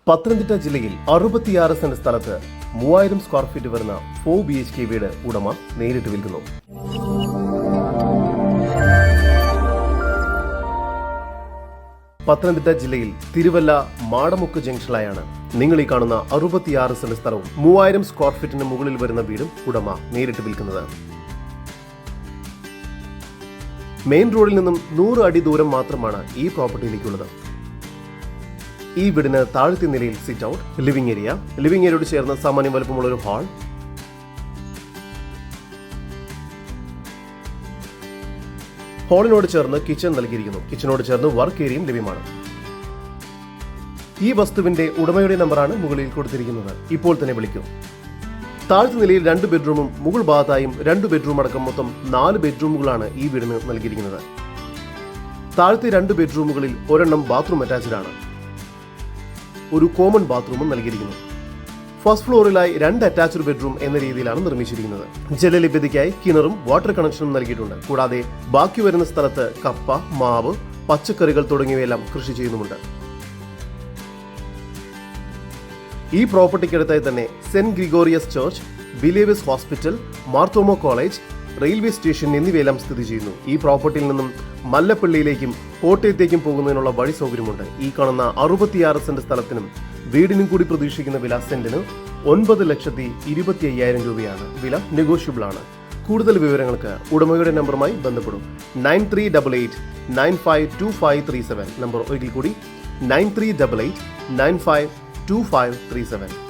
പത്തനംതിട്ട ജില്ലയിൽ 66 സെന്റ് സ്ഥലത്ത് 3000 square feet വരുന്ന 4 BHK വീട് ഉടമ നേരിട്ട് വിൽക്കുന്നു. പത്തനംതിട്ട ജില്ലയിൽ തിരുവല്ല മാടമുക്ക് ജംഗ്ഷനിലായാണ് നിങ്ങൾ ഈ കാണുന്ന 66 സെന്റ് സ്ഥലവും 3000 സ്ക്വയർ ഫീറ്റിന് മുകളിൽ വരുന്ന വീടും ഉടമ നേരിട്ട് വിൽക്കുന്നത്. മെയിൻ റോഡിൽ നിന്നും 100 അടി ദൂരം മാത്രമാണ് ഈ പ്രോപ്പർട്ടിയിലേക്കുള്ളത്. ഈ വീടിന് താഴത്തെ നിലയിൽ സിറ്റ് ഔട്ട്, ലിവിംഗ് ഏരിയയോട് ചേർന്ന് സാമാന്യം വലുപ്പമുള്ള ഒരു ഹാൾ, ഹാളിനോട് ചേർന്ന് കിച്ചൺ നൽകിയിരിക്കുന്നു. കിച്ചണോട് ചേർന്ന് വർക്ക് ഏരിയയും ലഭ്യമാണ്. ഈ വസ്തുവിന്റെ ഉടമയുടെ നമ്പറാണ് മുകളിൽ കൊടുത്തിരിക്കുന്നത്. ഇപ്പോൾ തന്നെ വിളിക്കൂ. താഴത്തെ നിലയിൽ 2 ബെഡ്റൂമും മുകൾ ഭാഗത്തായും 2 ബെഡ്റൂം അടക്കം മൊത്തം 4 ബെഡ്റൂമുകളാണ് ഈ വീടിന് നൽകിയിരിക്കുന്നത്. താഴത്തെ 2 ബെഡ്റൂമുകളിൽ ഒരെണ്ണം ബാത്റൂം അറ്റാച്ച്ഡ് ആണ്. ഒരു കോമൺ ബാത്റൂമും നൽകിയിരിക്കുന്നു. ഫസ്റ്റ് ഫ്ലോറിലായി 2 അറ്റാച്ച്ഡ് ബെഡ്റൂം എന്ന രീതിയിലാണ് നിർമ്മിച്ചിരിക്കുന്നത്. ജലലഭ്യതയ്ക്കായി കിണറും വാട്ടർ കണക്ഷനും നൽകിയിട്ടുണ്ട്. കൂടാതെ ബാക്കി വരുന്ന സ്ഥലത്ത് കപ്പ, മാവ്, പച്ചക്കറികൾ തുടങ്ങിയവയെല്ലാം കൃഷി ചെയ്യുന്നുമുണ്ട്. ഈ പ്രോപ്പർട്ടിക്കടുത്തായി തന്നെ saint Gregorios church, believers hospital, Marthoma college, railway station എന്നിവയെല്ലാം സ്ഥിതി ചെയ്യുന്നു. ഈ പ്രോപ്പർട്ടിയിൽ നിന്നും മല്ലപ്പള്ളിയിലേക്കും കോട്ടയത്തേക്കും പോകുന്നതിനുള്ള വഴി സൗകര്യമുണ്ട്. ഈ കാണുന്ന 66 സെന്റ് സ്ഥലത്തിനും വീടിനും കൂടി പ്രതീക്ഷിക്കുന്ന വില സെന്റിന് 9,25,000 രൂപയാണ്. വില നെഗോഷ്യബിൾ ആണ്. കൂടുതൽ വിവരങ്ങൾക്ക് ഉടമയുടെ നമ്പറുമായി ബന്ധപ്പെടും. 9388952537. നമ്പർ ഒരിക്കൽ കൂടി 9388952537.